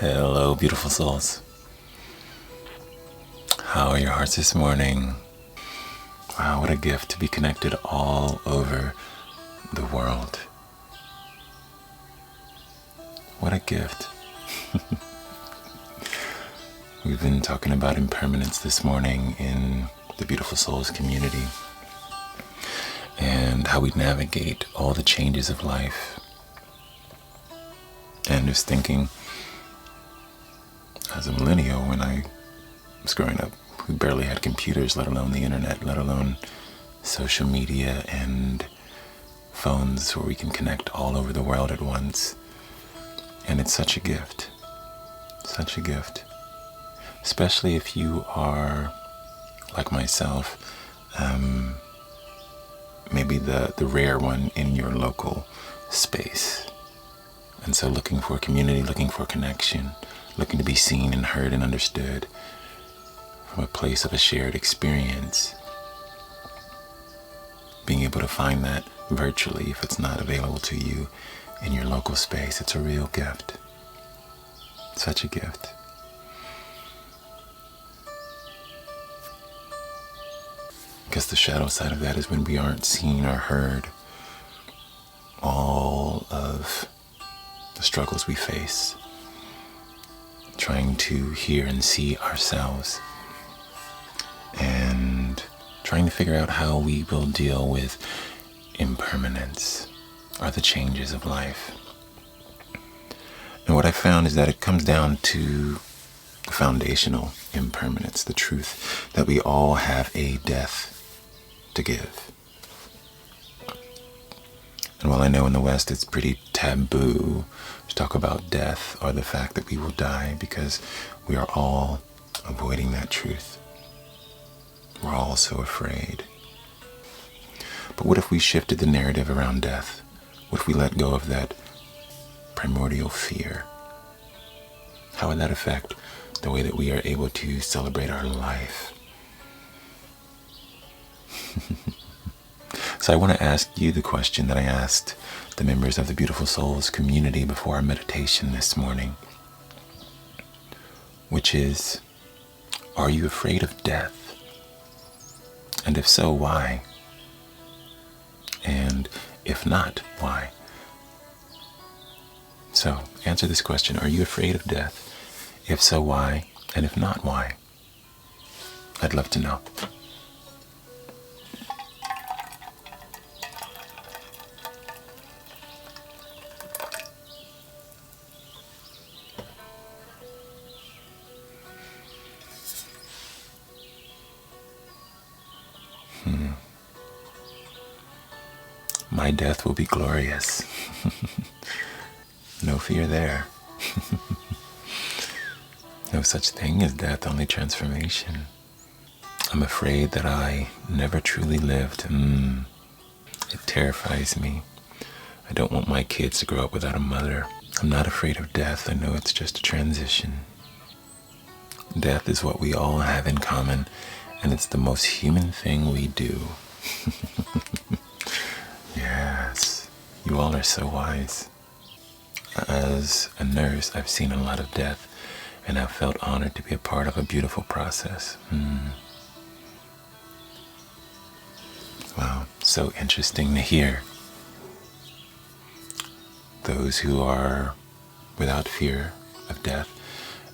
Hello, beautiful souls. How are your hearts this morning? Wow, what a gift to be connected all over the world. What a gift. We've been talking about impermanence this morning in the Beautiful Souls community and how we navigate all the changes of life. And just thinking, as a millennial, when I was growing up, we barely had computers, let alone the internet, let alone social media and phones where we can connect all over the world at once. And it's such a gift. Such a gift. Especially if you are, like myself, maybe the rare one in your local space. And so looking for community, looking for connection, looking to be seen and heard and understood from a place of a shared experience. Being able to find that virtually, if it's not available to you in your local space, it's a real gift. Such a gift. I guess the shadow side of that is when we aren't seen or heard. All of the struggles we face, trying to hear and see ourselves, and trying to figure out how we will deal with impermanence or the changes of life. And what I found is that it comes down to the foundational impermanence, the truth that we all have a death to give. And while I know in the West it's pretty taboo to talk about death or the fact that we will die, because we are all avoiding that truth. We're all so afraid. But what if we shifted the narrative around death? What if we let go of that primordial fear? How would that affect the way that we are able to celebrate our life? So I want to ask you the question that I asked the members of the Beautiful Souls community before our meditation this morning, which is, are you afraid of death? And if so, why? And if not, why? So answer this question. Are you afraid of death? If so, why? And if not, why? I'd love to know. My death will be glorious. No fear there. No such thing as death, only transformation. I'm afraid that I never truly lived. It terrifies me. I don't want my kids to grow up without a mother. I'm not afraid of death. I know it's just a transition. Death is what we all have in common, and it's the most human thing we do. Yes, you all are so wise. As a nurse, I've seen a lot of death, and I've felt honored to be a part of a beautiful process. Wow, so interesting to hear. Those who are without fear of death,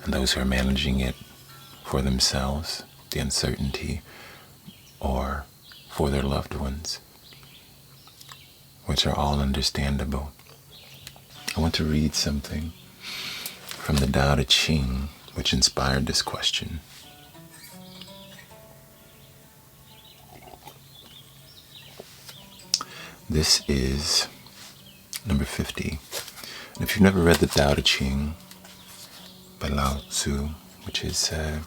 and those who are managing it for themselves, the uncertainty, or for their loved ones, which are all understandable. I want to read something from the Tao Te Ching, which inspired this question. This is number 50. And if you've never read the Tao Te Ching by Lao Tzu, which is an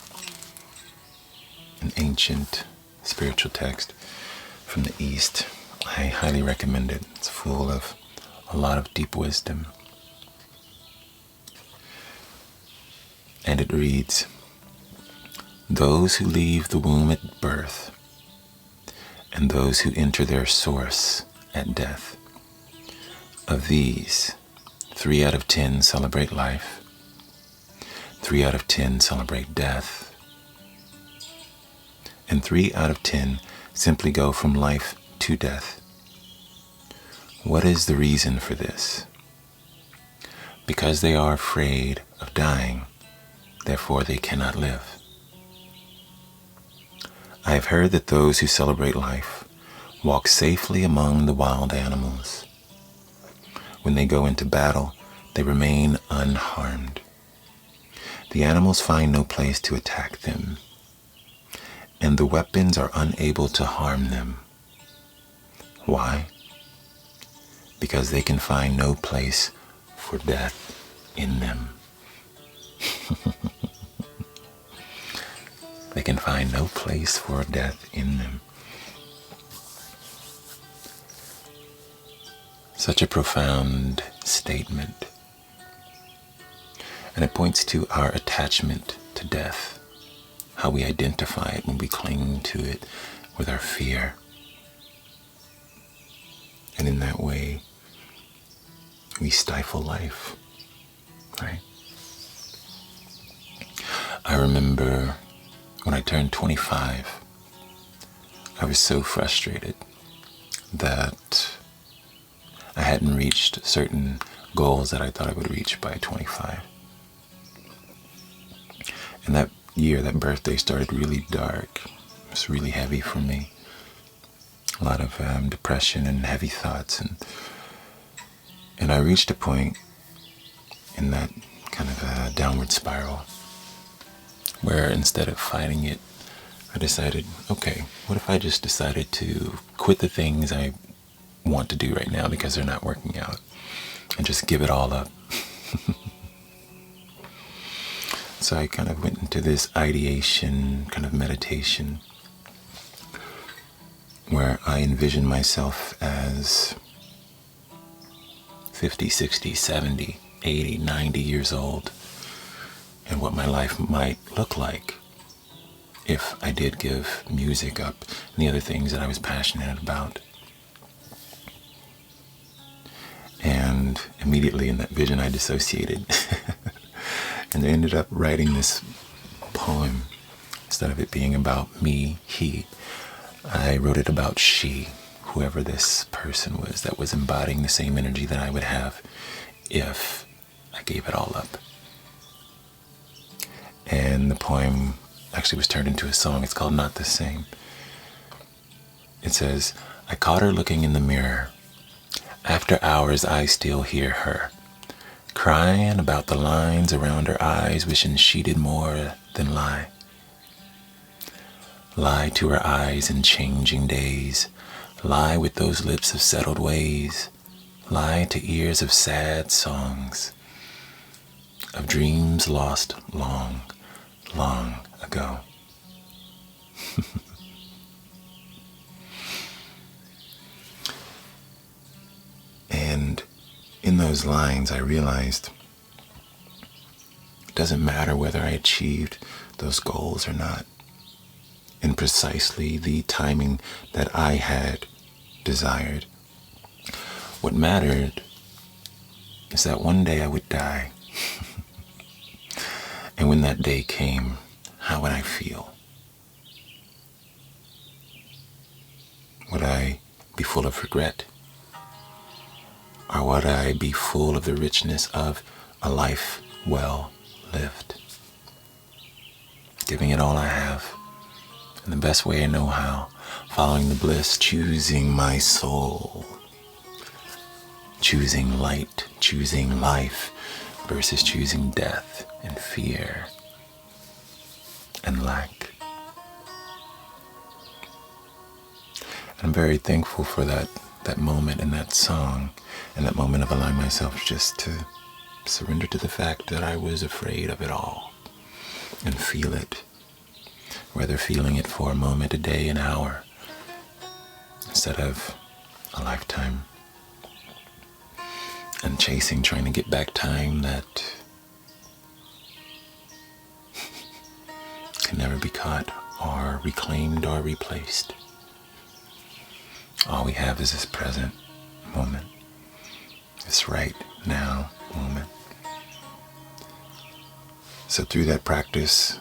ancient spiritual text from the East, I highly recommend it. It's full of a lot of deep wisdom. And it reads, "Those who leave the womb at birth and those who enter their source at death, of these, 3 out of 10 celebrate life, 3 out of 10 celebrate death, and 3 out of 10 simply go from life to death. What is the reason for this? Because they are afraid of dying, therefore they cannot live. I have heard that those who celebrate life walk safely among the wild animals. When they go into battle, they remain unharmed. The animals find no place to attack them, and the weapons are unable to harm them. Why? Because they can find no place for death in them. They can find no place for death in them. Such a profound statement. And it points to our attachment to death, how we identify it when we cling to it with our fear. And in that way, we stifle life, right? I remember when I turned 25, I was so frustrated that I hadn't reached certain goals that I thought I would reach by 25. And that year, that birthday started really dark. It was really heavy for me. A lot of depression and heavy thoughts. And I reached a point in that kind of downward spiral where instead of fighting it, I decided, okay, what if I just decided to quit the things I want to do right now because they're not working out and just give it all up? So I kind of went into this ideation, kind of meditation, where I envisioned myself as 50, 60, 70, 80, 90 years old, and what my life might look like if I did give music up and the other things that I was passionate about. And immediately in that vision I dissociated and I ended up writing this poem. Instead of it being about me, he, I wrote it about she, whoever this person was that was embodying the same energy that I would have if I gave it all up. And the poem actually was turned into a song. It's called Not the Same. It says, I caught her looking in the mirror. After hours, I still hear her crying about the lines around her eyes, wishing she did more than lie. Lie to her eyes in changing days. Lie with those lips of settled ways. Lie to ears of sad songs, of dreams lost long, long ago. And in those lines, I realized it doesn't matter whether I achieved those goals or not in precisely the timing that I had desired. What mattered is that one day I would die. And when that day came, how would I feel? Would I be full of regret? Or would I be full of the richness of a life well lived? Giving it all I have, in the best way I know how, following the bliss, choosing my soul, choosing light, choosing life, versus choosing death and fear and lack. And I'm very thankful for that moment and that song and that moment of allowing myself just to surrender to the fact that I was afraid of it all and feel it, whether feeling it for a moment, a day, an hour, instead of a lifetime, and chasing, trying to get back time that can never be caught or reclaimed or replaced. All we have is this present moment, this right now moment. So through that practice,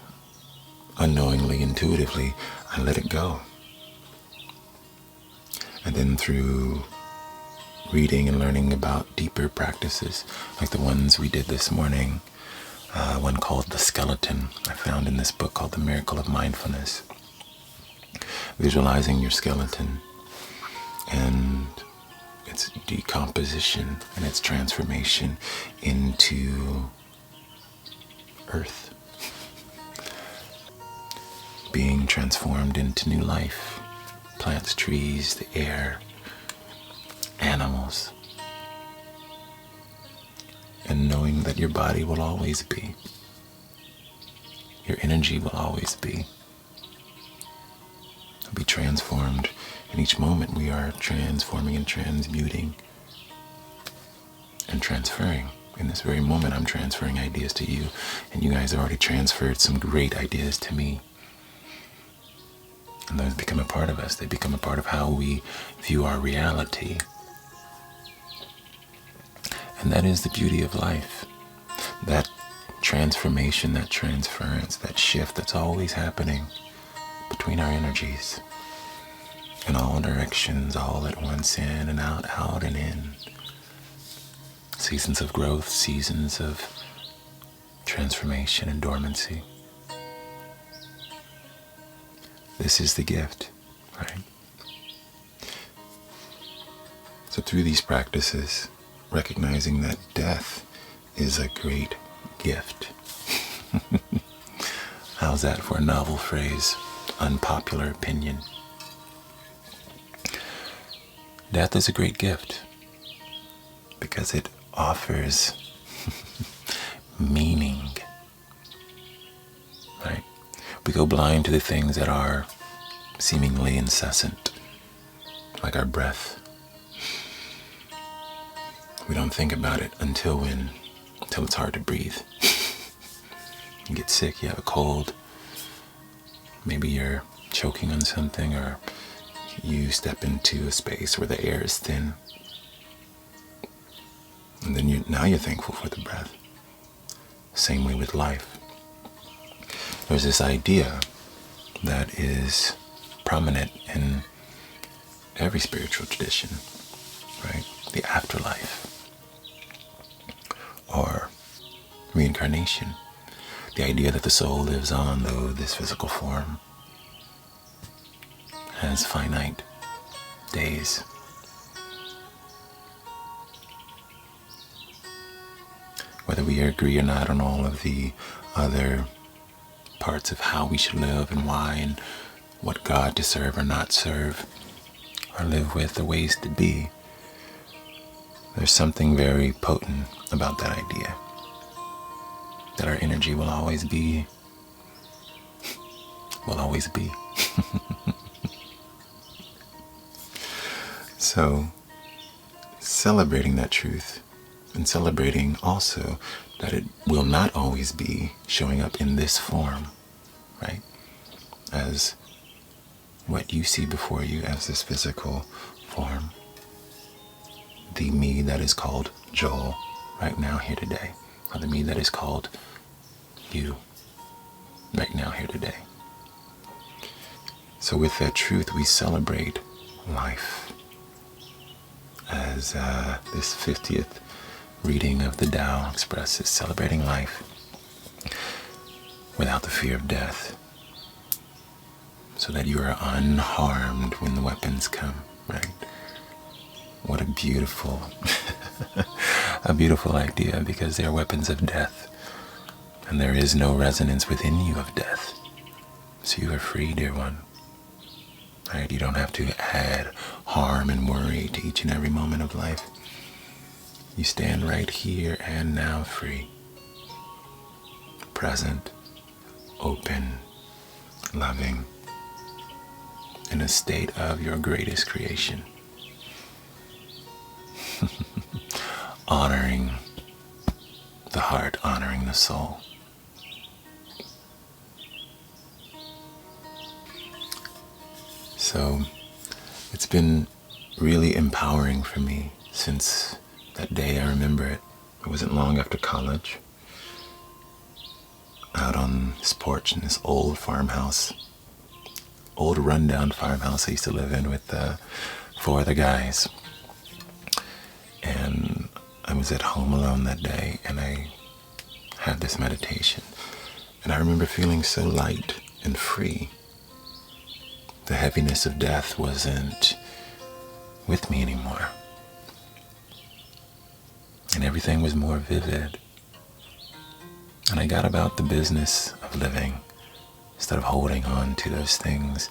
unknowingly, intuitively, I let it go. And then through reading and learning about deeper practices, like the ones we did this morning, one called The Skeleton, I found in this book called The Miracle of Mindfulness. Visualizing your skeleton and its decomposition and its transformation into earth. Being transformed into new life. Plants, trees, the air, animals. And knowing that your body will always be. Your energy will always be. Be transformed. In each moment we are transforming and transmuting and transferring. In this very moment I'm transferring ideas to you, and you guys have already transferred some great ideas to me. And those become a part of us. They become a part of how we view our reality. And that is the beauty of life. That transformation, that transference, that shift that's always happening between our energies in all directions, all at once, in and out, out and in. Seasons of growth, seasons of transformation and dormancy. This is the gift, right? So through these practices, recognizing that death is a great gift. How's that for a novel phrase? Unpopular opinion. Death is a great gift because it offers meaning, right? We go blind to the things that are seemingly incessant, like our breath. We don't think about it until it's hard to breathe. You get sick, you have a cold, maybe you're choking on something, or you step into a space where the air is thin. And then now you're thankful for the breath. Same way with life. There's this idea that is prominent in every spiritual tradition, right? The afterlife or reincarnation. The idea that the soul lives on, though this physical form has finite days. Whether we agree or not on all of the other parts of how we should live and why and what God to serve or not serve or live with, the ways to be, there's something very potent about that idea. That our energy will always be. So, celebrating that truth and celebrating also that it will not always be showing up in this form, right? As what you see before you as this physical form. The me that is called Joel right now, here today. Or the me that is called you right now, here today. So with that truth, we celebrate life. As this 50th reading of the Tao expresses, celebrating life without the fear of death, so that you are unharmed when the weapons come, right? What a beautiful, a beautiful idea, because they are weapons of death, and there is no resonance within you of death. So you are free, dear one. Right? You don't have to add harm and worry to each and every moment of life. You stand right here and now, free, present, open, loving, in a state of your greatest creation. Honoring the heart, honoring the soul. So it's been really empowering for me since that day. I remember it. It wasn't long after college. out on this porch in this old farmhouse, old rundown farmhouse I used to live in with 4 other guys. And I was at home alone that day, and I had this meditation. And I remember feeling so light and free. The heaviness of death wasn't with me anymore. And everything was more vivid. And I got about the business of living instead of holding on to those things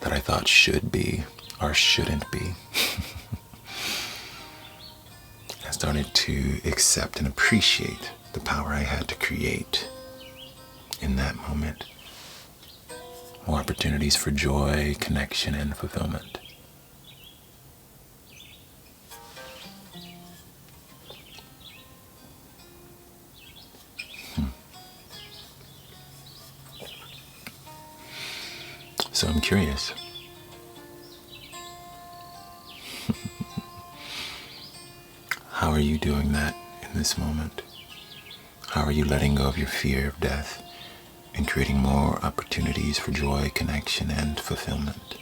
that I thought should be or shouldn't be. I started to accept and appreciate the power I had to create in that moment. More opportunities for joy, connection, and fulfillment. So I'm curious. How are you doing that in this moment? How are you letting go of your fear of death and creating more opportunities for joy, connection, and fulfillment?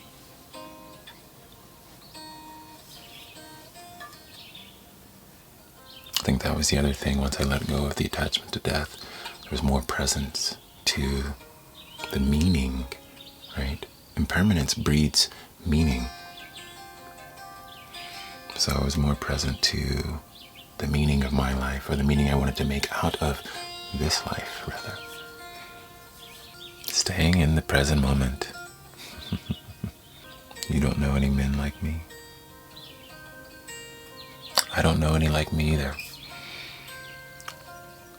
I think that was the other thing. Once I let go of the attachment to death, there was more presence to the meaning, right? Impermanence breeds meaning. So I was more present to the meaning of my life, or the meaning I wanted to make out of this life, rather. Staying in the present moment. You don't know any men like me. I don't know any like me either.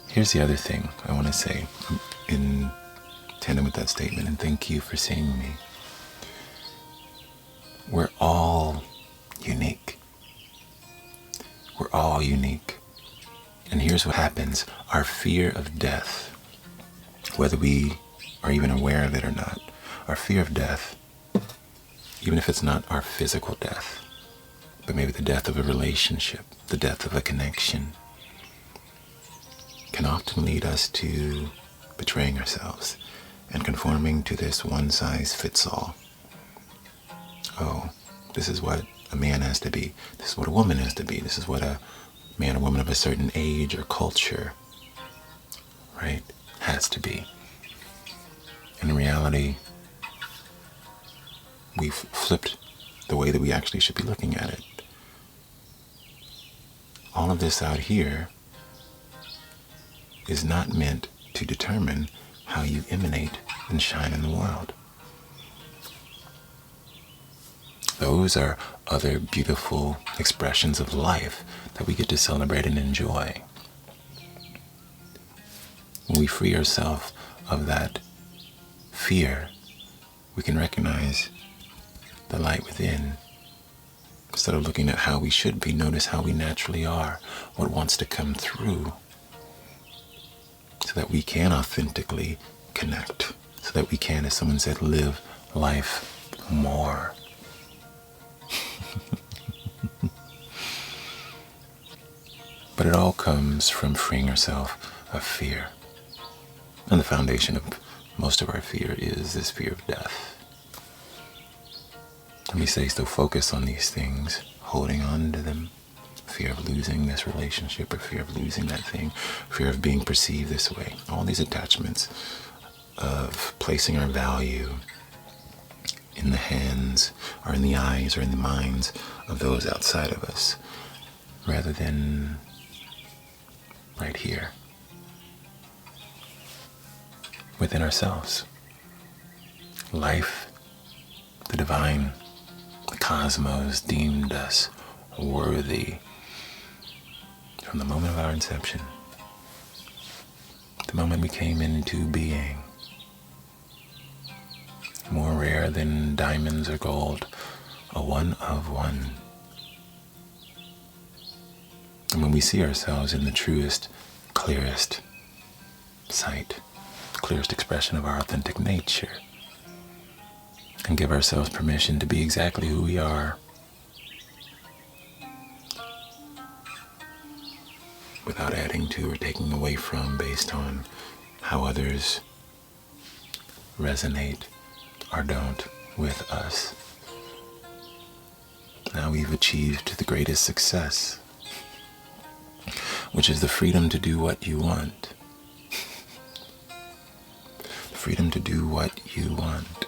Here's the other thing I want to say in tandem with that statement, and thank you for seeing me. We're all unique. We're all unique. And here's what happens. Our fear of death, whether we are even aware of it or not, our fear of death, even if it's not our physical death, but maybe the death of a relationship, the death of a connection, can often lead us to betraying ourselves and conforming to this one-size-fits-all. Oh, this is what a man has to be. This is what a woman has to be. This is what a man or woman of a certain age or culture, right, has to be. In reality, we've flipped the way that we actually should be looking at it. All of this out here is not meant to determine how you emanate and shine in the world. Those are other beautiful expressions of life that we get to celebrate and enjoy. When we free ourselves of that fear, we can recognize the light within. Instead of looking at how we should be, notice how we naturally are, what wants to come through, so that we can authentically connect, so that we can, as someone said, live life more. But it all comes from freeing ourselves of fear. And the foundation of most of our fear is this fear of death. And we stay so focused on these things, holding on to them. Fear of losing this relationship, or fear of losing that thing, fear of being perceived this way. All these attachments of placing our value in the hands, or in the eyes, or in the minds of those outside of us, rather than right here, within ourselves. Life, the divine, the cosmos deemed us worthy from the moment of our inception, the moment we came into being. More rare than diamonds or gold, a one of one. And when we see ourselves in the truest, clearest sight, clearest expression of our authentic nature, and give ourselves permission to be exactly who we are, without adding to or taking away from based on how others resonate or don't with us. Now we've achieved the greatest success, which is the freedom to do what you want. The freedom to do what you want.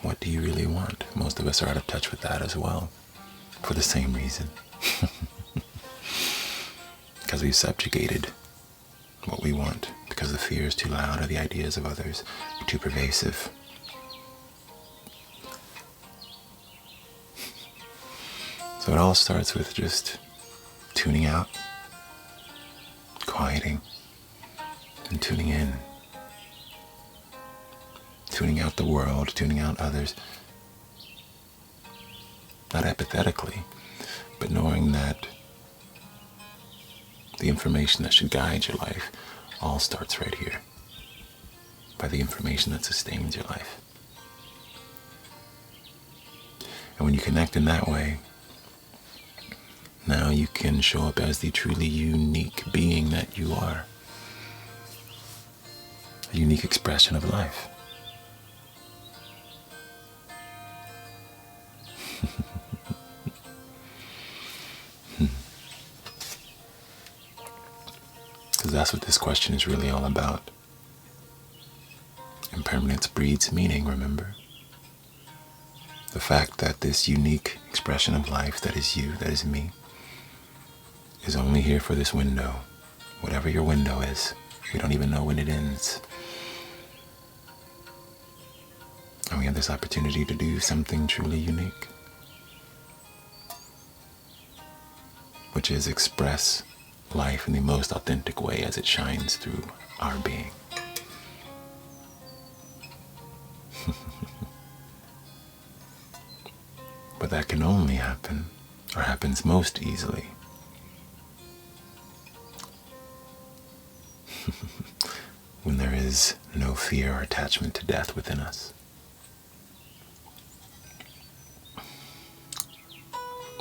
What do you really want? Most of us are out of touch with that as well, for the same reason. Because we've subjugated what we want, because the fear is too loud or the ideas of others are too pervasive. So it all starts with just tuning out, quieting, and tuning in. Tuning out the world, tuning out others. Not apathetically, but knowing that the information that should guide your life all starts right here, by the information that sustains your life. And when you connect in that way, now you can show up as the truly unique being that you are. A unique expression of life. Because that's what this question is really all about. Impermanence breeds meaning, remember? The fact that this unique expression of life that is you, that is me, is only here for this window. Whatever your window is, we don't even know when it ends. And we have this opportunity to do something truly unique, which is express life in the most authentic way as it shines through our being. But that can only happen, or happens most easily, when there is no fear or attachment to death within us.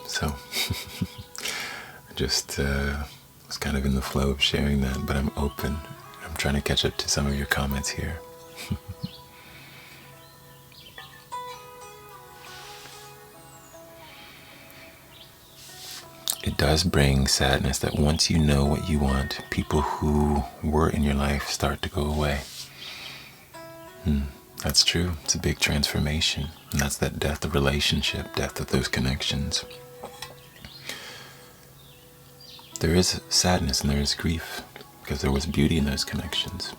So, just was kind of in the flow of sharing that, but I'm open. I'm trying to catch up to some of your comments here. It does bring sadness that once you know what you want, people who were in your life start to go away. That's true. It's a big transformation. And that's that death of relationship, death of those connections. There is sadness and there is grief because there was beauty in those connections.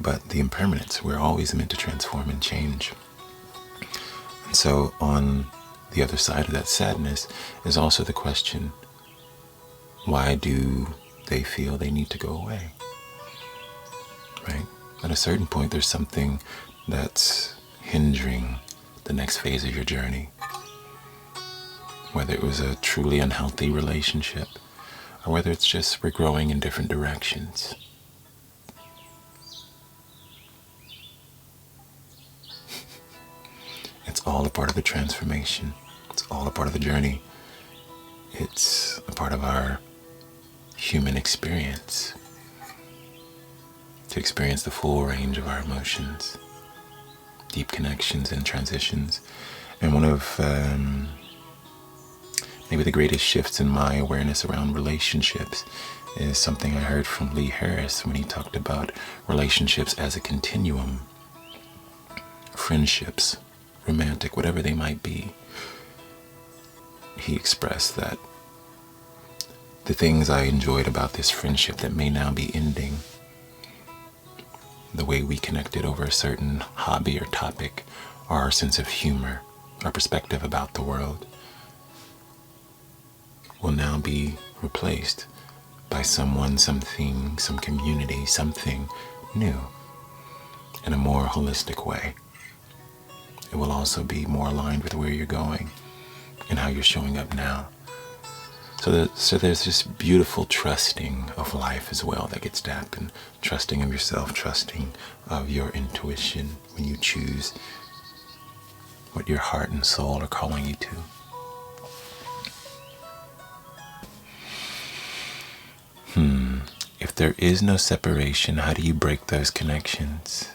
But the impermanence, we're always meant to transform and change. And so on the other side of that sadness is also the question, why do they feel they need to go away? Right? At a certain point, there's something that's hindering the next phase of your journey. Whether it was a truly unhealthy relationship, or whether it's just we're growing in different directions. It's all a part of the transformation. It's all a part of the journey. It's a part of our human experience. To experience the full range of our emotions, deep connections and transitions. And one of maybe the greatest shifts in my awareness around relationships is something I heard from Lee Harris when he talked about relationships as a continuum. Friendships, romantic, whatever they might be. He expressed that the things I enjoyed about this friendship that may now be ending, the way we connected over a certain hobby or topic, or our sense of humor, our perspective about the world, will now be replaced by someone, something, some community, something new in a more holistic way. It will also be more aligned with where you're going and how you're showing up now. So there's this beautiful trusting of life as well that gets to happen. Trusting of yourself, trusting of your intuition when you choose what your heart and soul are calling you to. If there is no separation, how do you break those connections?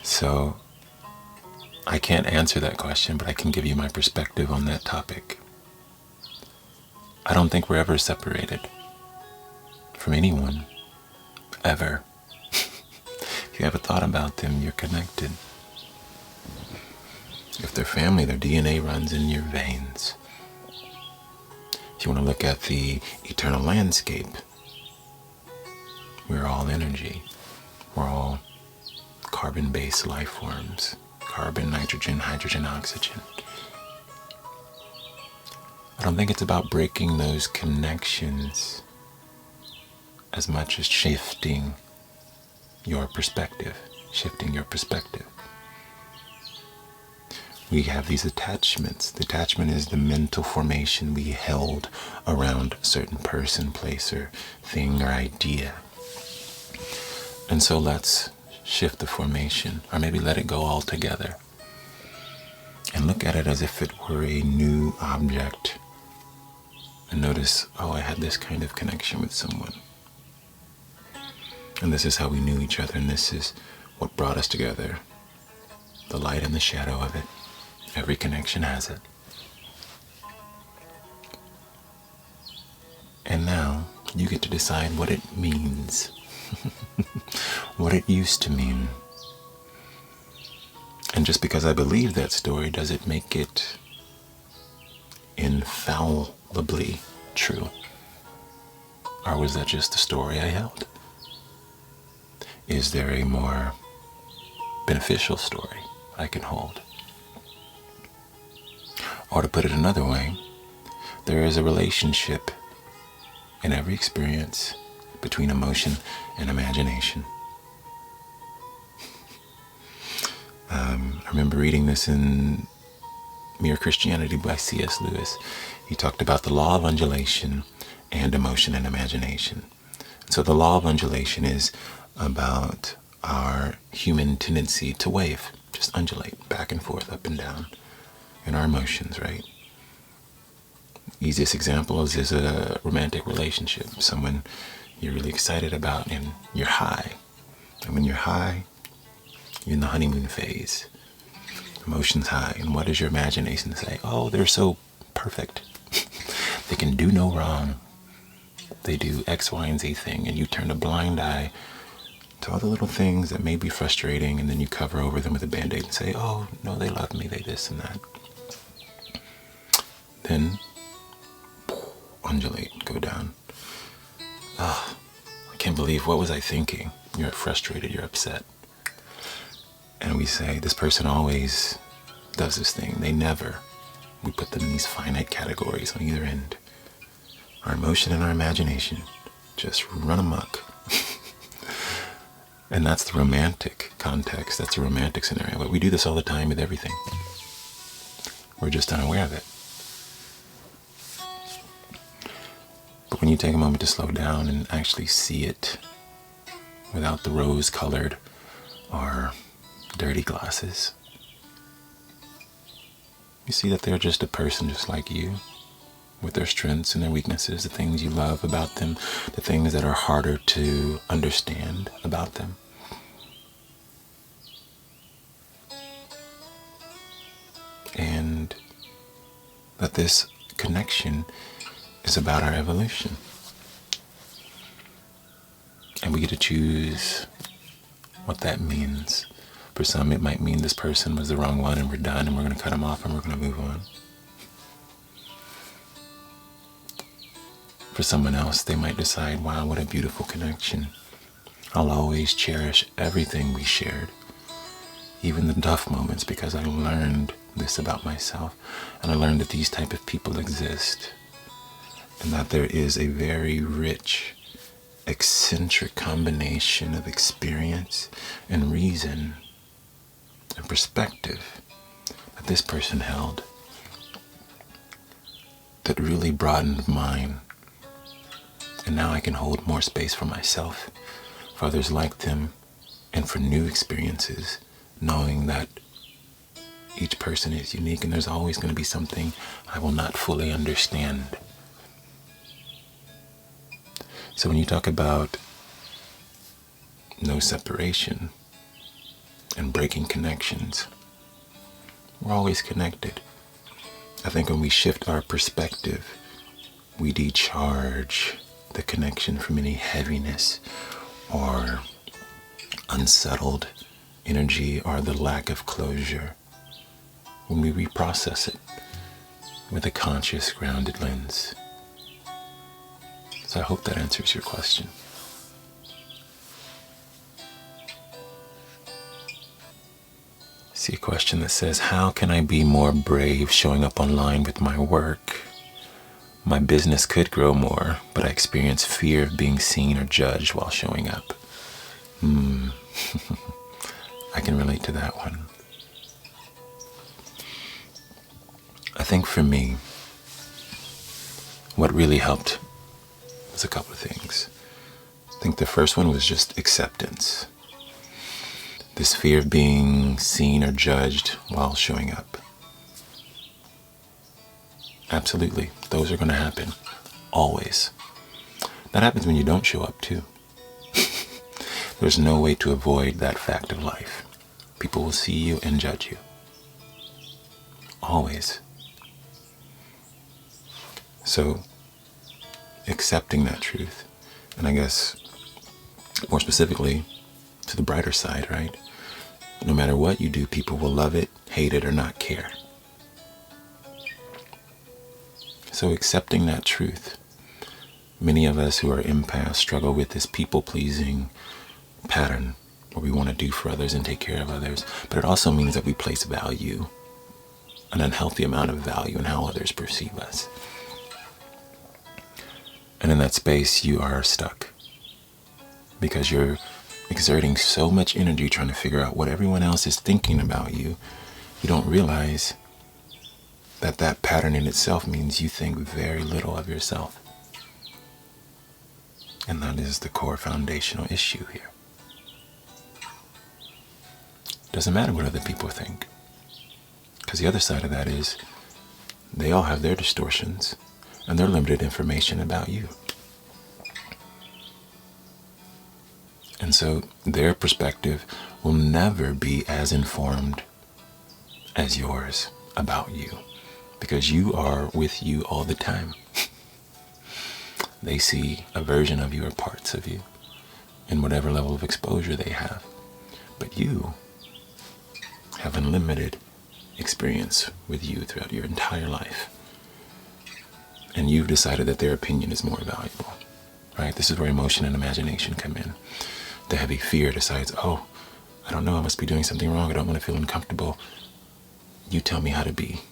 So, I can't answer that question, but I can give you my perspective on that topic. I don't think we're ever separated from anyone, ever. If you ever thought about them, you're connected. If they're family, their DNA runs in your veins. If you want to look at the eternal landscape, we're all energy. We're all carbon-based life forms. Carbon, nitrogen, hydrogen, oxygen. I don't think it's about breaking those connections as much as shifting your perspective. We have these attachments. The attachment is the mental formation we held around a certain person, place, or thing, or idea. And so let's shift the formation, or maybe let it go altogether, and look at it as if it were a new object. And notice, oh, I had this kind of connection with someone. And this is how we knew each other, and this is what brought us together. The light and the shadow of it. Every connection has it. And now you get to decide what it means. What it used to mean. And just because I believe that story, does it make it infallibly true? Or was that just the story I held? Is there a more beneficial story I can hold? Or to put it another way, there is a relationship in every experience between emotion and imagination. I remember reading this in Mere Christianity by C.S. Lewis. He talked about the law of undulation and emotion and imagination. So the law of undulation is about our human tendency to wave, just undulate back and forth, up and down in our emotions, right? Easiest example is a romantic relationship. Someone you're really excited about and you're high. And when you're high, you're in the honeymoon phase. Emotions high. And what does your imagination say? Oh, they're so perfect. They can do no wrong. They do X, Y, and Z thing. And you turn a blind eye to all the little things that may be frustrating, and then you cover over them with a Band-Aid and say, oh, no, they love me, they this and that. Then, undulate, go down. I can't believe, what was I thinking? You're frustrated, you're upset. And we say, this person always does this thing. They never. We put them in these finite categories on either end. Our emotion and our imagination just run amok. And that's the romantic context. That's the romantic scenario. But we do this all the time with everything. We're just unaware of it. But when you take a moment to slow down and actually see it without the rose-colored or dirty glasses, you see that they're just a person just like you, with their strengths and their weaknesses, the things you love about them, the things that are harder to understand about them. And that this connection is about our evolution. And we get to choose what that means. For some, it might mean this person was the wrong one and we're done and we're going to cut them off and we're going to move on. For someone else, they might decide, wow, what a beautiful connection. I'll always cherish everything we shared, even the tough moments, because I learned this about myself. And I learned that these type of people exist. And that there is a very rich, eccentric combination of experience and reason and perspective that this person held that really broadened mine. And now I can hold more space for myself, for others like them, and for new experiences, knowing that Each person is unique, and there's always going to be something I will not fully understand. So when you talk about no separation and breaking connections, we're always connected. I think when we shift our perspective, we decharge the connection from any heaviness or unsettled energy or the lack of closure. When we reprocess it with a conscious, grounded lens. So I hope that answers your question. See a question that says, how can I be more brave showing up online with my work? My business could grow more, but I experience fear of being seen or judged while showing up. I can relate to that one. I think for me, what really helped was a couple of things. I think the first one was just acceptance. This fear of being seen or judged while showing up. Absolutely, those are going to happen. Always. That happens when you don't show up too. There's no way to avoid that fact of life. People will see you and judge you. Always. So, accepting that truth, and I guess more specifically to the brighter side, right? No matter what you do, people will love it, hate it, or not care. So accepting that truth. Many of us who are empaths struggle with this people-pleasing pattern where we want to do for others and take care of others, but it also means that we place value, an unhealthy amount of value in how others perceive us. And in that space, you are stuck because you're exerting so much energy trying to figure out what everyone else is thinking about you. You don't realize that that pattern in itself means you think very little of yourself. And that is the core foundational issue here. Doesn't matter what other people think. Because the other side of that is they all have their distortions and their limited information about you. And so their perspective will never be as informed as yours about you, because you are with you all the time. They see a version of you or parts of you in whatever level of exposure they have. But you have unlimited experience with you throughout your entire life. And you've decided that their opinion is more valuable, right? This is where emotion and imagination come in. The heavy fear decides, oh, I don't know, I must be doing something wrong. I don't want to feel uncomfortable. You tell me how to be.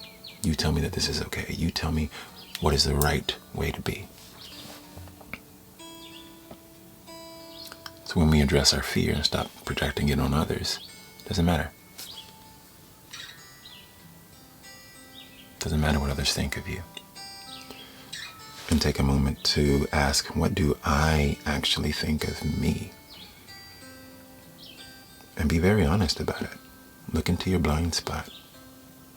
You tell me that this is okay. You tell me what is the right way to be. So when we address our fear and stop projecting it on others, it doesn't matter. It doesn't matter what others think of you. And take a moment to ask, what do I actually think of me? And be very honest about it. Look into your blind spot.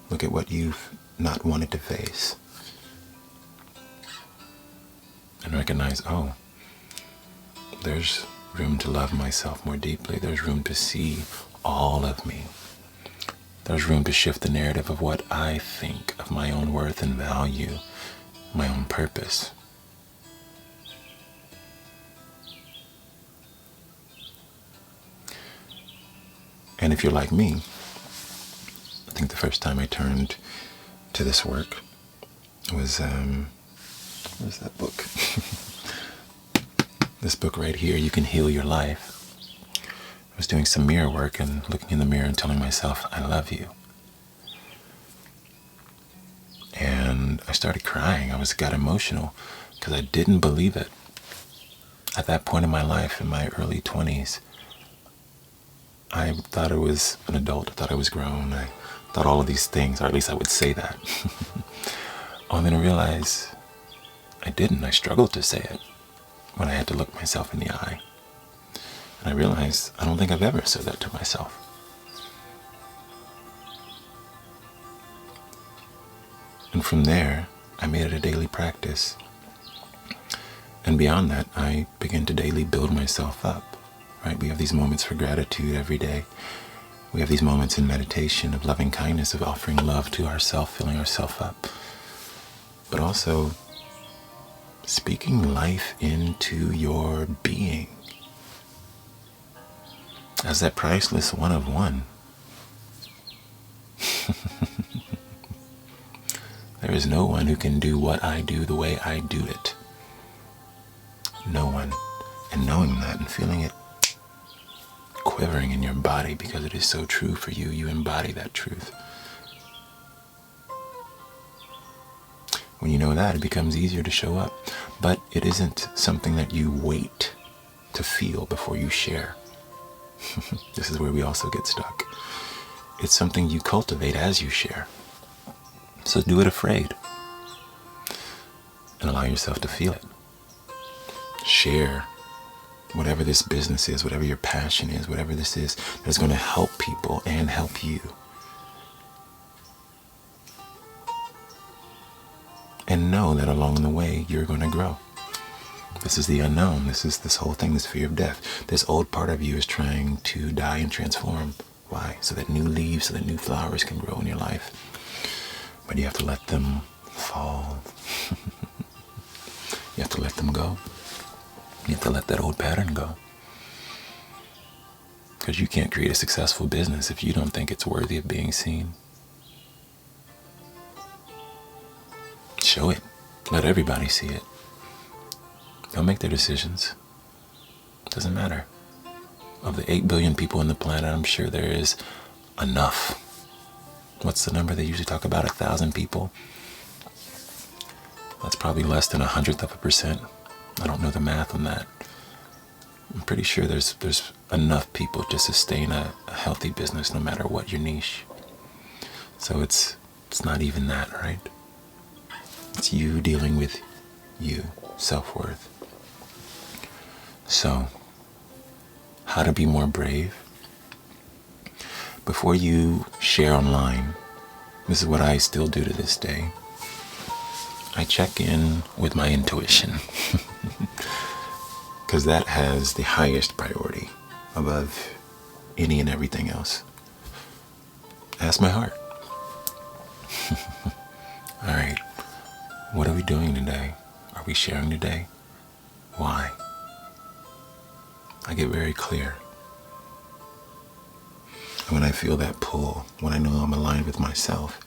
Look at what you've not wanted to face. And recognize, oh, there's room to love myself more deeply. There's room to see all of me. There's room to shift the narrative of what I think of my own worth and value, my own purpose. And if you're like me, I think the first time I turned to this work was, where's that book? This book right here, You Can Heal Your Life. I was doing some mirror work and looking in the mirror and telling myself, I love you. And I started crying. Got emotional because I didn't believe it. At that point in my life, in my early 20s, I thought I was an adult. I thought I was grown. I thought all of these things, or at least I would say that. And then I realized I didn't. I struggled to say it when I had to look myself in the eye. And I realized I don't think I've ever said that to myself. And from there, I made it a daily practice. And beyond that, I began to daily build myself up, right? We have these moments for gratitude every day. We have these moments in meditation of loving kindness, of offering love to ourselves, filling ourselves up. But also speaking life into your being as that priceless one of one. There is no one who can do what I do the way I do it. No one. And knowing that and feeling it quivering in your body because it is so true for you, you embody that truth. When you know that, it becomes easier to show up. But it isn't something that you wait to feel before you share. This is where we also get stuck. It's something you cultivate as you share. So do it afraid and allow yourself to feel it. Share whatever this business is, whatever your passion is, whatever this is that's going to help people and help you. And know that along the way, you're going to grow. This is the unknown. This whole thing, this fear of death. This old part of you is trying to die and transform. Why? So that new leaves, so that new flowers can grow in your life. But you have to let them fall. You have to let them go. You have to let that old pattern go. Because you can't create a successful business if you don't think it's worthy of being seen. Show it. Let everybody see it. They'll make their decisions. Doesn't matter. Of the 8 billion people on the planet, I'm sure there is enough. What's the number they usually talk about? 1,000 people? That's probably less than 1/100%. I don't know the math on that. I'm pretty sure there's enough people to sustain a healthy business no matter what your niche. So it's not even that, right? It's you dealing with you, self-worth. So, how to be more brave? Before you share online, this is what I still do to this day. I check in with my intuition. Because that has the highest priority above any and everything else. Ask my heart. All right. What are we doing today? Are we sharing today? Why? I get very clear. And when I feel that pull, when I know I'm aligned with myself,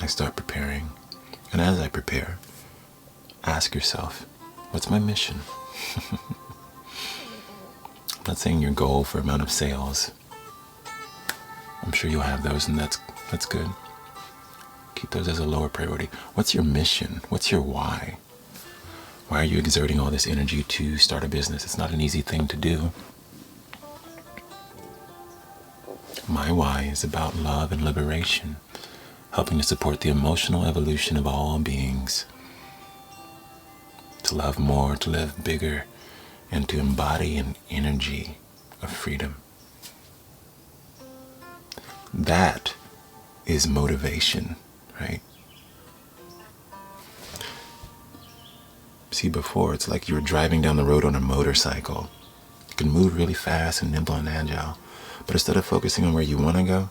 I start preparing. And as I prepare, ask yourself, what's my mission? I'm not saying your goal for amount of sales. I'm sure you'll have those, and that's good. Keep those as a lower priority. What's your mission? What's your why? Why are you exerting all this energy to start a business? It's not an easy thing to do. My why is about love and liberation, helping to support the emotional evolution of all beings. To love more, to live bigger, and to embody an energy of freedom. That is motivation, right? See, before, it's like you were driving down the road on a motorcycle. You can move really fast and nimble and agile, but instead of focusing on where you want to go,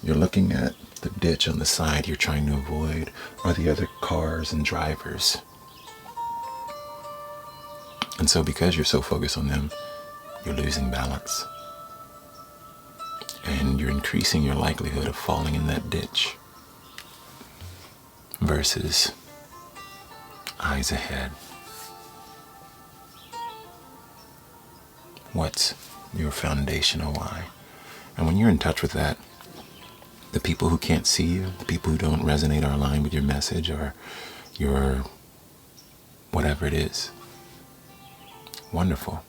you're looking at the ditch on the side you're trying to avoid, or the other cars and drivers. And so because you're so focused on them, you're losing balance. And you're increasing your likelihood of falling in that ditch. Versus eyes ahead. What's your foundational why? And when you're in touch with that, the people who can't see you, the people who don't resonate or align with your message or your whatever it is, wonderful.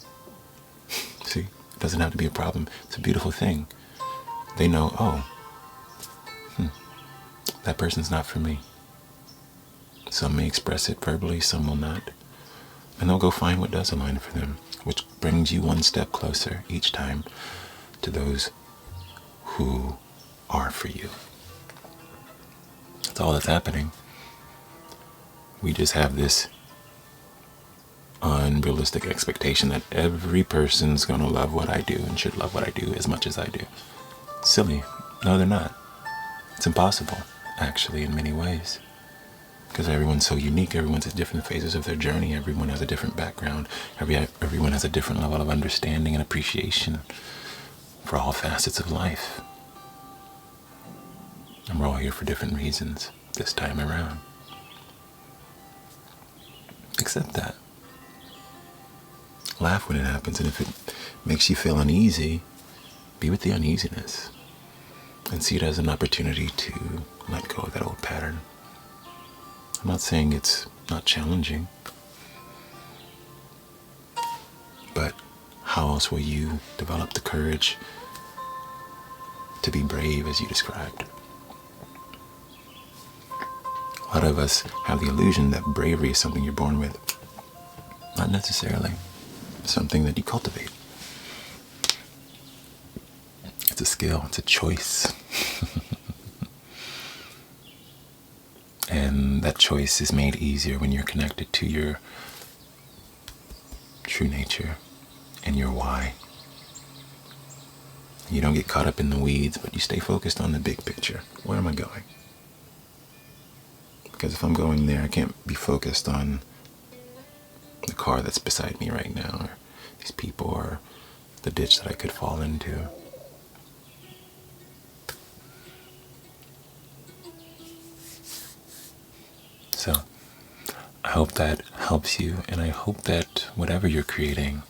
See, it doesn't have to be a problem. It's a beautiful thing. They know, oh, that person's not for me. Some may express it verbally, some will not. And they'll go find what does align for them, which brings you one step closer each time to those who are for you. That's all that's happening. We just have this unrealistic expectation that every person's going to love what I do and should love what I do as much as I do. Silly. No, they're not. It's impossible, actually, in many ways. Because everyone's so unique. Everyone's at different phases of their journey. Everyone has a different background. Everyone has a different level of understanding and appreciation for all facets of life. And we're all here for different reasons this time around. Accept that. Laugh when it happens, and if it makes you feel uneasy, be with the uneasiness and see it as an opportunity to let go of that old pattern. I'm not saying it's not challenging, but how else will you develop the courage to be brave as you described? A lot of us have the illusion that bravery is something you're born with. Not necessarily. It's something that you cultivate. It's a skill. It's a choice. And that choice is made easier when you're connected to your true nature and your why. You don't get caught up in the weeds, but you stay focused on the big picture. Where am I going? Because if I'm going there, I can't be focused on the car that's beside me right now, or these people, or the ditch that I could fall into. So, I hope that helps you, and I hope that whatever you're creating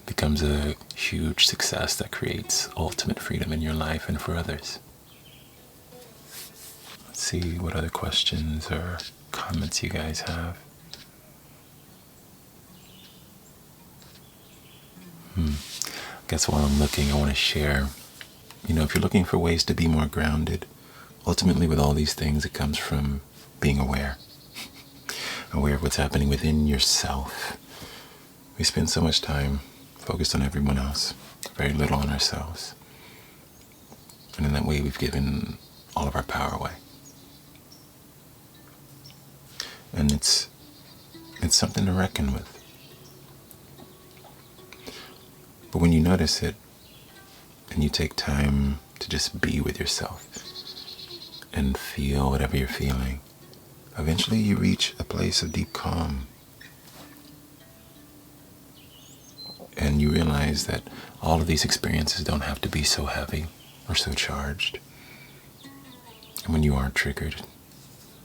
becomes a huge success that creates ultimate freedom in your life and for others. Let's see what other questions or comments you guys have. I guess while I'm looking, I want to share, if you're looking for ways to be more grounded, ultimately with all these things, it comes from being aware. Aware of what's happening within yourself. We spend so much time focused on everyone else, very little on ourselves. And in that way, we've given all of our power away. And it's something to reckon with. But when you notice it, and you take time to just be with yourself and feel whatever you're feeling, eventually you reach a place of deep calm. And you realize that all of these experiences don't have to be so heavy or so charged. And when you are triggered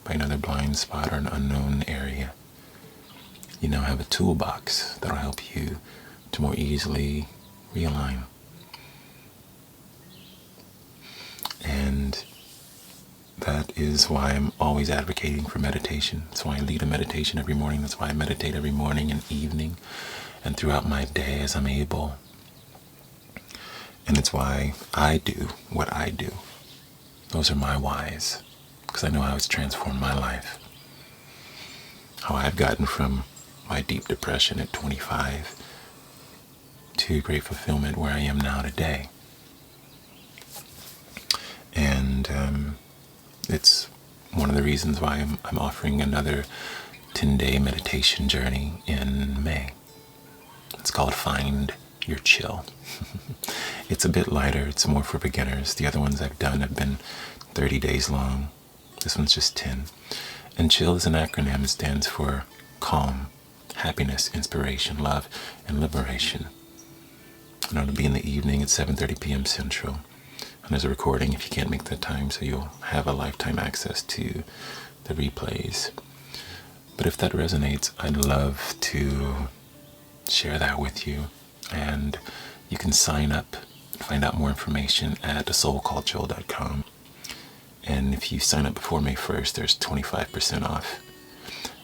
by another blind spot or an unknown area, you now have a toolbox that'll help you to more easily realign. And that is why I'm always advocating for meditation. That's why I lead a meditation every morning. That's why I meditate every morning and evening and throughout my day as I'm able. And it's why I do what I do. Those are my whys, because I know how it's transformed my life. How I've gotten from my deep depression at 25 to great fulfillment where I am now today. And it's one of the reasons why I'm offering another 10-day meditation journey in May. It's called Find Your Chill. It's a bit lighter. It's more for beginners. The other ones I've done have been 30 days long. This one's just 10. And chill is an acronym. It stands for calm, happiness, inspiration, love, and liberation. And it'll be in the evening at 7:30 p.m. Central. And there's a recording if you can't make that time, so you'll have a lifetime access to the replays. But if that resonates, I'd love to share that with you. And you can sign up and find out more information at asoulcalledjoel.com. And if you sign up before May 1st, there's 25% off.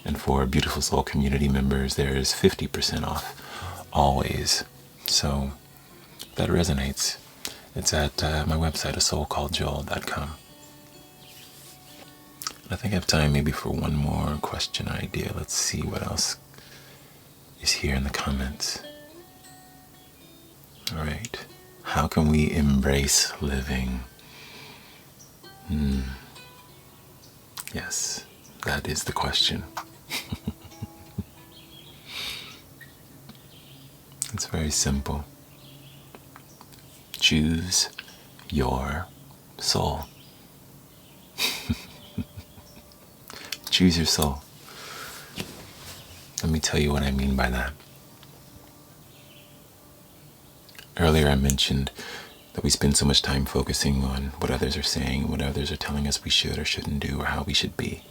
And for Beautiful Soul community members, there's 50% off, always. So if that resonates, it's at my website, asoulcalledjoel.com. I think I have time maybe for one more question or idea. Let's see what else is here in the comments. All right. How can we embrace living? Yes, that is the question. It's very simple. Choose your soul. Choose your soul. Let me tell you what I mean by that. Earlier I mentioned that we spend so much time focusing on what others are saying, what others are telling us we should or shouldn't do, or how we should be.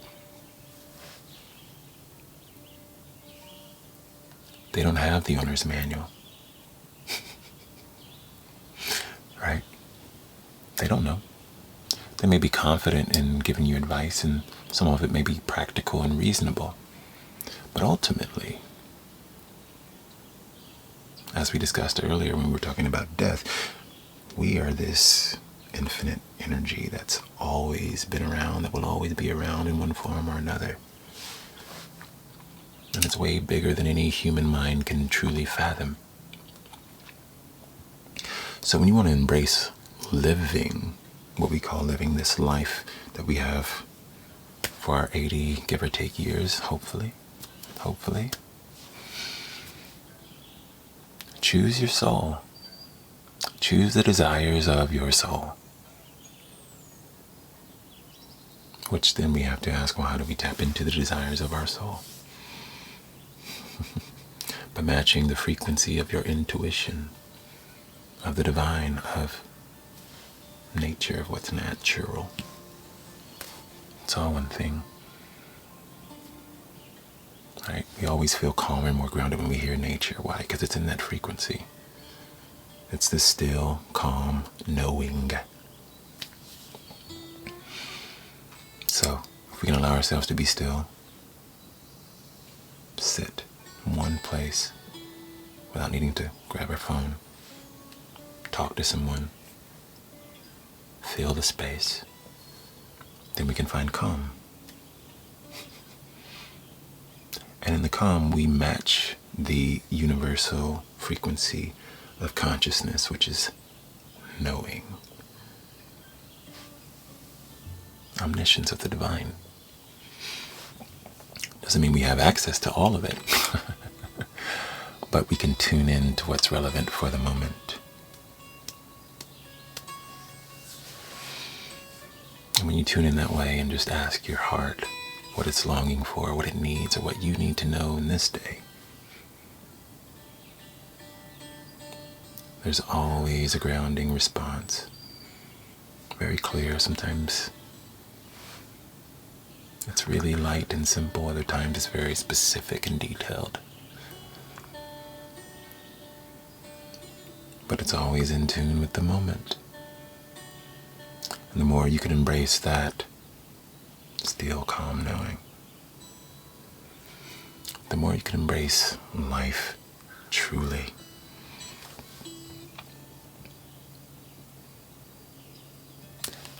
They don't have the owner's manual. Right? They don't know. They may be confident in giving you advice, and some of it may be practical and reasonable. But ultimately, as we discussed earlier when we were talking about death, we are this infinite energy that's always been around, that will always be around in one form or another. And it's way bigger than any human mind can truly fathom. So when you want to embrace living, what we call living this life that we have for our 80, give or take years, hopefully, choose your soul. Choose the desires of your soul. Which then we have to ask, well, how do we tap into the desires of our soul? By matching the frequency of your intuition, of the divine, of nature, of what's natural. It's all one thing. Right? We always feel calmer and more grounded when we hear nature. Why? Because it's in that frequency. It's the still, calm, knowing. So, if we can allow ourselves to be still, sit in one place without needing to grab our phone, talk to someone, feel the space, then we can find calm. And in the calm, we match the universal frequency of consciousness, which is knowing. Omniscience of the divine. Doesn't mean we have access to all of it, but we can tune in to what's relevant for the moment. And when you tune in that way and just ask your heart what it's longing for, what it needs, or what you need to know in this day, there's always a grounding response. Very clear. Sometimes it's really light and simple. Other times it's very specific and detailed. But it's always in tune with the moment. And the more you can embrace that still, calm knowing, the more you can embrace life truly.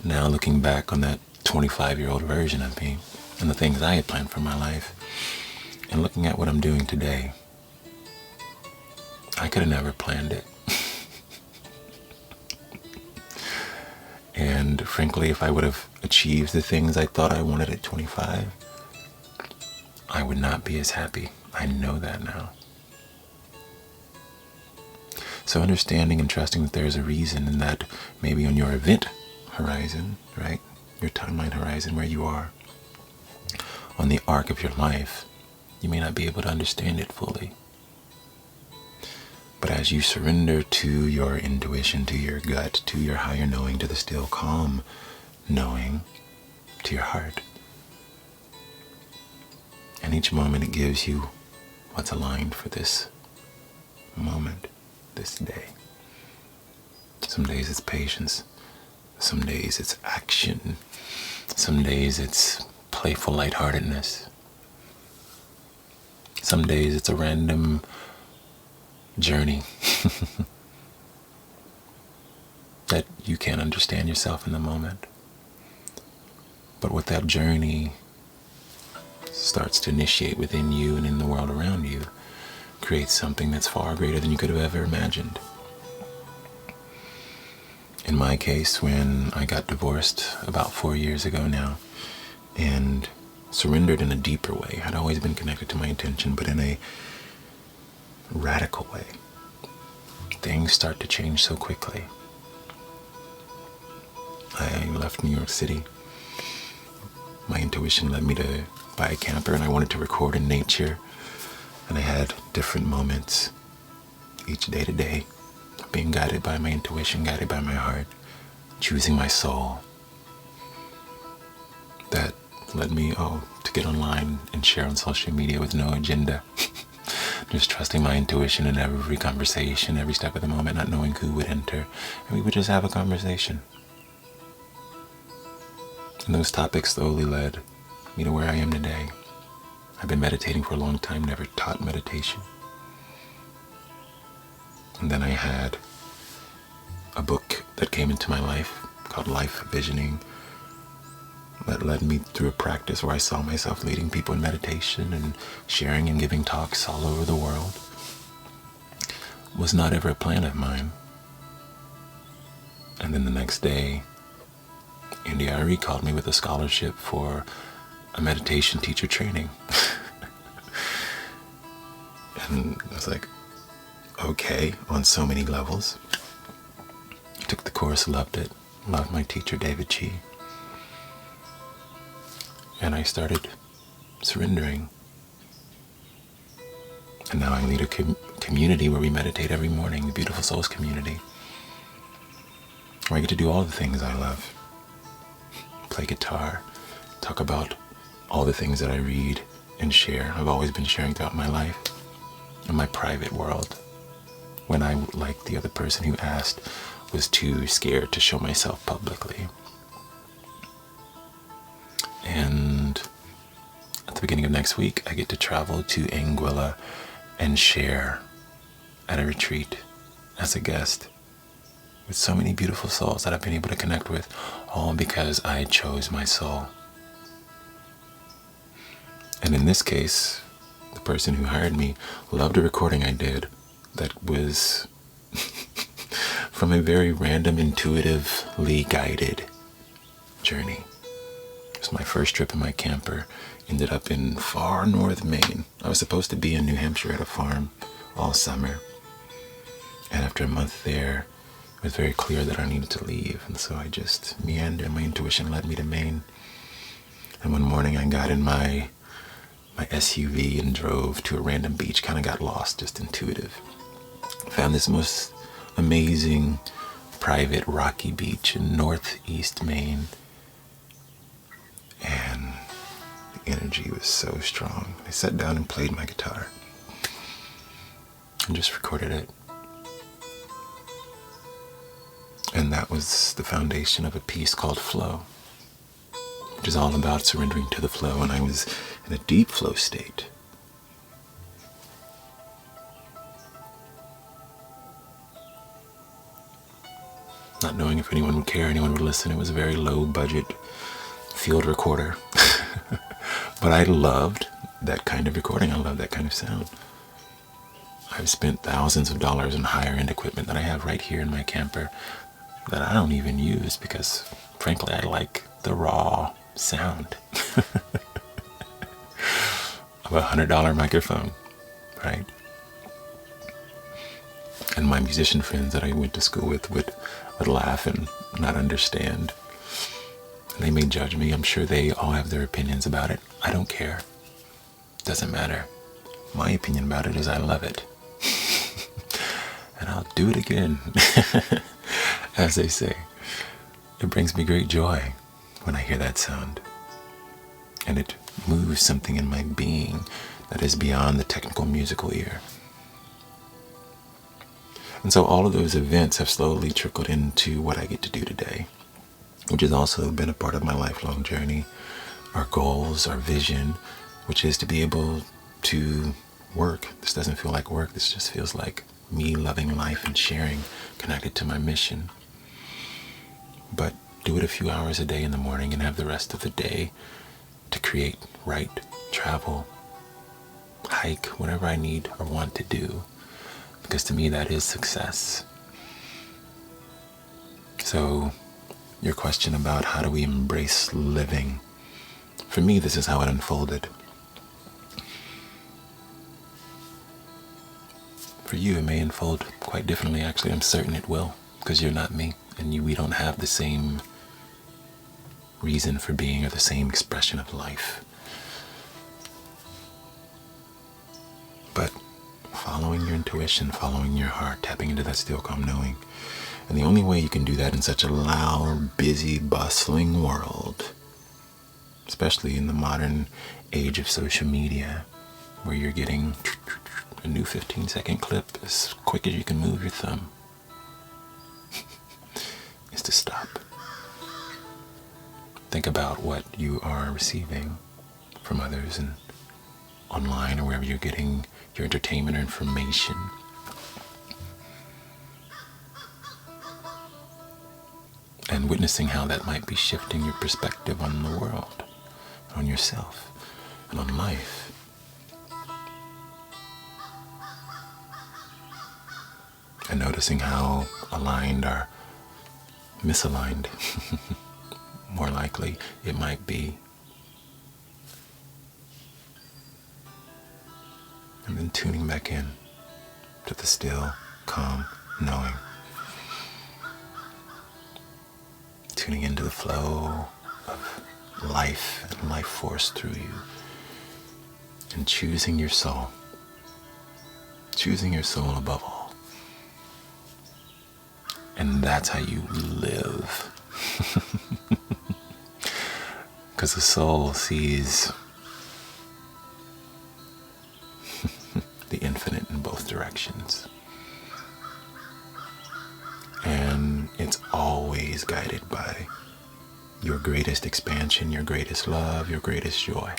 Now looking back on that 25-year-old version of me and the things I had planned for my life, and looking at what I'm doing today, I could have never planned it. And frankly, if I would have achieved the things I thought I wanted at 25, I would not be as happy. I know that now. So understanding and trusting that there's a reason, and that maybe on your event horizon, right, your timeline horizon where you are on the arc of your life, you may not be able to understand it fully. But as you surrender to your intuition, to your gut, to your higher knowing, to the still calm knowing, to your heart, and each moment it gives you what's aligned for this moment, this day. Some days it's patience. Some days it's action. Some days it's playful lightheartedness. Some days it's a random journey that you can't understand yourself in the moment. But what that journey starts to initiate within you and in the world around you creates something that's far greater than you could have ever imagined. In my case, when I got divorced about 4 years ago now, and surrendered in a deeper way. I'd always been connected to my intention, but in a radical way. Things start to change so quickly. I left New York City. My intuition led me to buy a camper, and I wanted to record in nature. And I had different moments each day to day, being guided by my intuition, guided by my heart, choosing my soul. That led me, to get online and share on social media with no agenda. Just trusting my intuition in every conversation, every step of the moment, not knowing who would enter. And we would just have a conversation. And those topics slowly led me to where I am today. I've been meditating for a long time, never taught meditation. And then I had a book that came into my life called Life Visioning that led me through a practice where I saw myself leading people in meditation and sharing and giving talks all over the world. It was not ever a plan of mine. And then the next day, NDIRE called me with a scholarship for a meditation teacher training. And I was like, okay, on so many levels. Took the course, loved it, loved my teacher, David Chi. And I started surrendering. And now I lead a community where we meditate every morning, the Beautiful Souls community, where I get to do all the things I love. Play guitar, talk about all the things that I read and share. I've always been sharing throughout my life, in my private world. When I, like the other person who asked, was too scared to show myself publicly. And at the beginning of next week, I get to travel to Anguilla and share at a retreat as a guest with so many beautiful souls that I've been able to connect with, all because I chose my soul. And in this case, the person who hired me loved a recording I did that was from a very random, intuitively guided journey. It was my first trip in my camper. Ended up in far north Maine. I was supposed to be in New Hampshire at a farm all summer. And after a month there, it was very clear that I needed to leave. And so I just meandered, and my intuition led me to Maine. And one morning I got in my SUV and drove to a random beach, kind of got lost, just intuitive. Found this most amazing private rocky beach in northeast Maine. And the energy was so strong. I sat down and played my guitar and just recorded it. And that was the foundation of a piece called Flow, which is all about surrendering to the flow. And I was in a deep flow state. Not knowing if anyone would care, anyone would listen. It was a very low budget field recorder. But I loved that kind of recording. I love that kind of sound. I've spent thousands of dollars on higher end equipment that I have right here in my camper that I don't even use because, frankly, I like the raw sound of a $100 microphone, right? And my musician friends that I went to school with would laugh and not understand. They may judge me. I'm sure they all have their opinions about it. I don't care. Doesn't matter. My opinion about it is I love it. And I'll do it again. As they say. It brings me great joy when I hear that sound. And it moves something in my being that is beyond the technical musical ear. And so all of those events have slowly trickled into what I get to do today, which has also been a part of my lifelong journey. Our goals, our vision, which is to be able to work. This doesn't feel like work. This just feels like me loving life and sharing, connected to my mission. But do it a few hours a day in the morning and have the rest of the day to create, write, travel, hike, whatever I need or want to do. Because to me, that is success. So your question about how do we embrace living For me, this is how it unfolded. For you, it may unfold quite differently. Actually, I'm certain it will, because you're not me, and we don't have the same reason for being or the same expression of life. But following your intuition, following your heart, tapping into that still calm knowing. And the only way you can do that in such a loud, busy, bustling world, especially in the modern age of social media, where you're getting a new 15-second clip as quick as you can move your thumb, is to stop. Think about what you are receiving from others and online or wherever you're getting your entertainment or information. And witnessing how that might be shifting your perspective on the world, on yourself, and on life. And noticing how aligned or misaligned, more likely, it might be. And then tuning back in to the still, calm knowing. Tuning into the flow of life and life force through you. And choosing your soul. Choosing your soul above all. And that's how you live. Because the soul sees the infinite in both directions. And it's always guided by your greatest expansion, your greatest love, your greatest joy.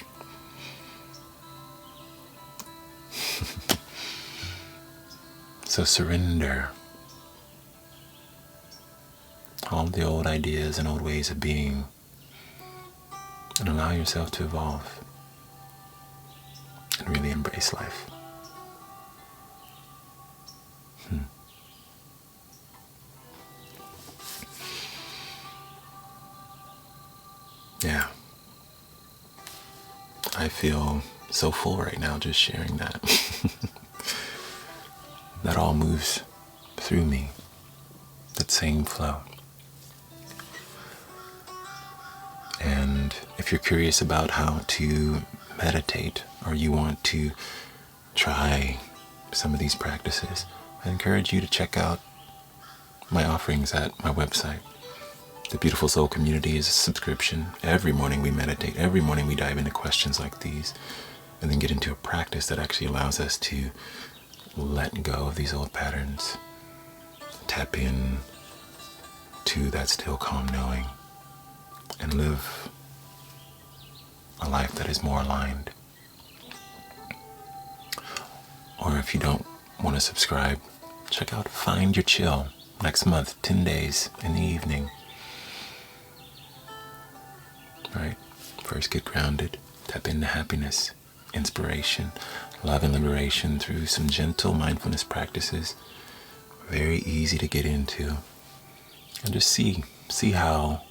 So surrender all the old ideas and old ways of being and allow yourself to evolve and really embrace life. Yeah. I feel so full right now just sharing that. That all moves through me. That same flow. And if you're curious about how to meditate or you want to try some of these practices, I encourage you to check out my offerings at my website. The Beautiful Soul Community is a subscription. Every morning we meditate. Every morning we dive into questions like these and then get into a practice that actually allows us to let go of these old patterns, tap in to that still calm knowing, and live a life that is more aligned. Or if you don't want to subscribe, check out Find Your Chill next month, 10 days in the evening. Right? First get grounded, tap into happiness, inspiration, love and liberation through some gentle mindfulness practices. Very easy to get into. And just see how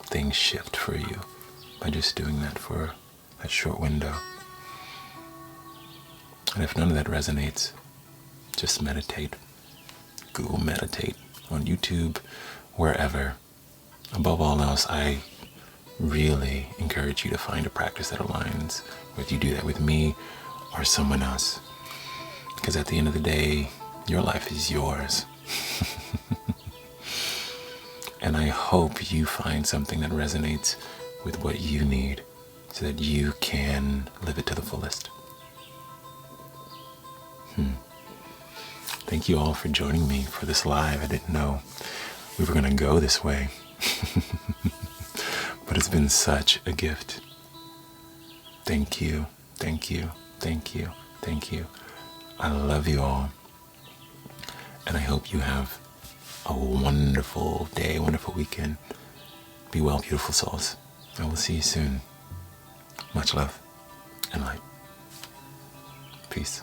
things shift for you by just doing that for that short window. And if none of that resonates, just meditate. Google meditate on YouTube, wherever. Above all else, I really encourage you to find a practice that aligns with you. Do that with me or someone else. Because at the end of the day, your life is yours. And I hope you find something that resonates with what you need so that you can live it to the fullest. Thank you all for joining me for this live. I didn't know we were going to go this way. But it's been such a gift. Thank you, thank you, thank you, thank you. I love you all. And I hope you have a wonderful day, wonderful weekend. Be well, beautiful souls. I will see you soon. Much love and light. Peace.